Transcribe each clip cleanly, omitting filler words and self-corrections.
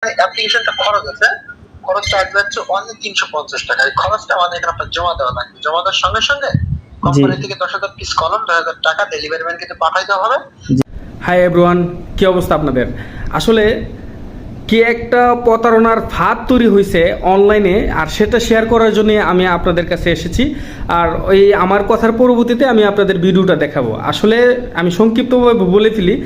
অ্যাপ্লিকেশনটা খরচ আছে, খরচটা আসবে হচ্ছে অনলি 350 টাকা। এই খরচটা আমাদের এখানে আপনার জমা দেওয়া লাগবে। জমা দেওয়ার সঙ্গে সঙ্গে কোম্পানি থেকে 10,000 পিস কলম 10,000 টাকা ডেলিভারি ম্যান কিন্তু পাঠাই দেওয়া হবে। হাই এভরিওয়ান, কি অবস্থা আপনাদের? আসলে কি একটা প্রতারণার ফাঁদ তৈরি হয়েছে অনলাইনে, আর সেটা শেয়ার করার জন্য আমি আপনাদের কাছে এসেছি। আর ওই আমার কথার পরবর্তীতে আমি আপনাদের ভিডিওটা দেখাবো। আসলে আমি সংক্ষিপ্তভাবে বলে ফেলি,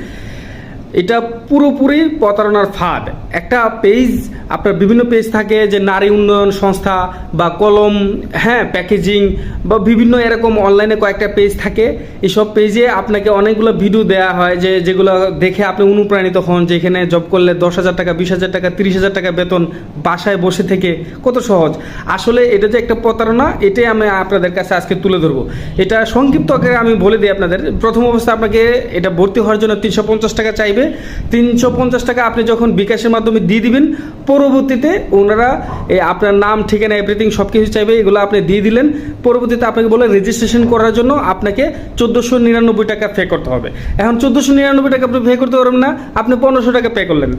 এটা পুরোপুরি প্রতারণার ফাঁদ। একটা পেজ, আপনার বিভিন্ন পেজ থাকে যে নারী উন্নয়ন সংস্থা বা কলম, হ্যাঁ, প্যাকেজিং বা বিভিন্ন এরকম অনলাইনে কয়েকটা পেজ থাকে। এইসব পেজে আপনাকে অনেকগুলো ভিডিও দেওয়া হয় যেগুলো দেখে আপনি অনুপ্রাণিত হন, যে এখানে জব করলে 10,000 টাকা, 20,000 টাকা, 30,000 টাকা বেতন, বাসায় বসে থেকে, কত সহজ। আসলে এটা যে একটা প্রতারণা, এটাই আমি আপনাদের কাছে আজকে তুলে ধরবো। এটা সংক্ষিপ্ত আকারে আমি বলে দিই আপনাদের। প্রথম অবস্থায় আপনাকে এটা ভর্তি হওয়ার জন্য 350 টাকা চাইবে। 350 টাকা আপনি যখন বিকাশের মাধ্যমে দিয়ে দিবেন, পরবর্তীতে ওনারা আপনার নাম, ঠিকানা, এভরিথিং সব কিছু চাইবে। এগুলো আপনি দিয়ে দিলেন। পরবর্তীতে আপনাকে বলে রেজিস্ট্রেশন করার জন্য আপনাকে 1499 টাকা পে করতে হবে। এখন 1499 টাকা আপনি পে করতে পারবেন না, আপনি 1500 টাকা পে করলেন,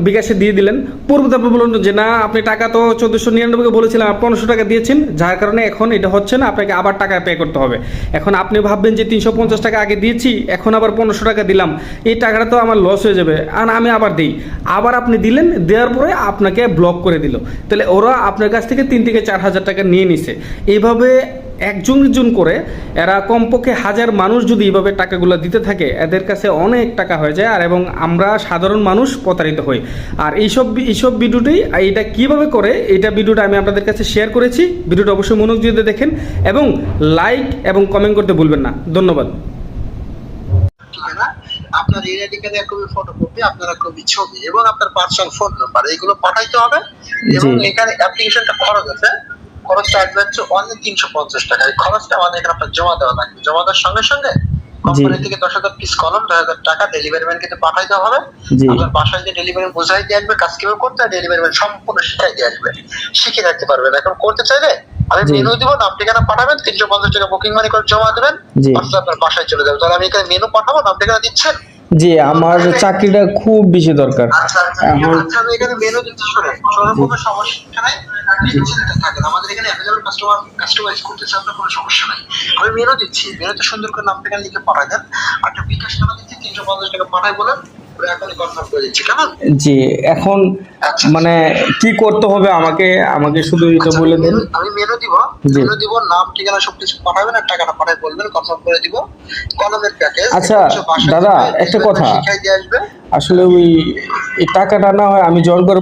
বিকাশে দিয়ে দিলেন। পরবর্তী আপনি বলুন যে না, আপনি টাকা তো 1499 বলেছিলাম, 1500 টাকা দিয়েছেন, যার কারণে এখন এটা হচ্ছে না, আপনাকে আবার টাকা পে করতে হবে। এখন আপনি ভাববেন যে 350 টাকা আগে দিয়েছি, এখন আবার 1500 টাকা দিলাম, এই টাকাটা তো আমার লস হয়ে যাবে, আর আমি আবার দিই। আবার আপনি দিলেন, দেওয়ার পরে আপনাকে ব্লক করে দিল। তাহলে ওরা আপনার কাছ থেকে 3 থেকে 4,000 টাকা নিয়ে নিছে। এইভাবে একজন করে এরা কমপক্ষে 1000 মানুষ যদি এইভাবে টাকাগুলো দিতে থাকে, এদের কাছে অনেক টাকা হয়ে যায়। আর এবং আমরা সাধারণ মানুষ প্রতারিত হই। আর এইসব ভিডিওটাই, এটা কিভাবে করে, এটা ভিডিওটা আমি আপনাদের কাছে শেয়ার করেছি। ভিডিওটা অবশ্যই মনোযোগ দিয়ে দেখেন এবং লাইক এবং কমেন্ট করতে ভুলবেন না। ধন্যবাদ। আপনার এই আইডি কার্ডে কপি, ফটোকপি, আপনার কপি ছবি এবং আপনার পার্সোনাল ফোন নাম্বার, এগুলো পাঠাইতে হবে। এবং এখানে অ্যাপ্লিকেশনটা খরচ আছে, খরচটা আসবে হচ্ছে অনলি 350 টাকা। এই খরচটা আমাদের এখানে আপনার জমা দেওয়া লাগবে। জমা দেওয়ার সঙ্গে সঙ্গে কোম্পানি থেকে 10,000 পিস কলম 10,000 টাকা ডেলিভারি ম্যান কিন্তু পাঠাই দেওয়া হবে। আপনার বাসায় যে ডেলিভারি বোঝাই দিয়ে আসবে, কাজ কিভাবে করতে হয় ডেলিভারি ম্যান সম্পূর্ণ শিখাই দিয়ে আসবে, শিখে রাখতে পারবেন। এখন করতে চাইলে আমি মেনু দিব, নাম ঠিকানা পাঠাবেন, 350 টাকা বুকিং মানি করে জমা দেবেন, আপনার বাসায় চলে যাবে। তাহলে আমি এখানে মেনু পাঠাবো, নাম ঠিকানা দিচ্ছেন। জি, আমার চাকরিটা খুব বেশি দরকার। এখন আমি এখানে মেনু দিতে শুনে কোনো সমস্যা নাই, নিশ্চিন্তে থাকেন। আমাদের এখানে अवेलेबल কাস্টমাইজ করতে চান, আপনার কোনো সমস্যা নাই। আমি মেনু দিচ্ছি, মেনুতে সুন্দর করে নাম ঠিকানা লিখে পাঠাই দেন। আর একটা বিকাশ টাকা দিচ্ছি, 350 টাকা পাঠাই বলেন, এখনই কনফার্ম করে দিচ্ছি। কেমন? জি, এখন মানে কি করতে হবে আমাকে শুধু এটা বলে দেন। আমি মেনু দিব, নাম ঠিকানা সবকিছু পাঠাবেন, আর টাকাটা পাঠাই বলবেন, কনফার্ম করে দিব। কলমের প্যাকেজ। আচ্ছা দাদা, একটা কথা, আসলে ওই টাকাটা না হয় আমি জয়েন করে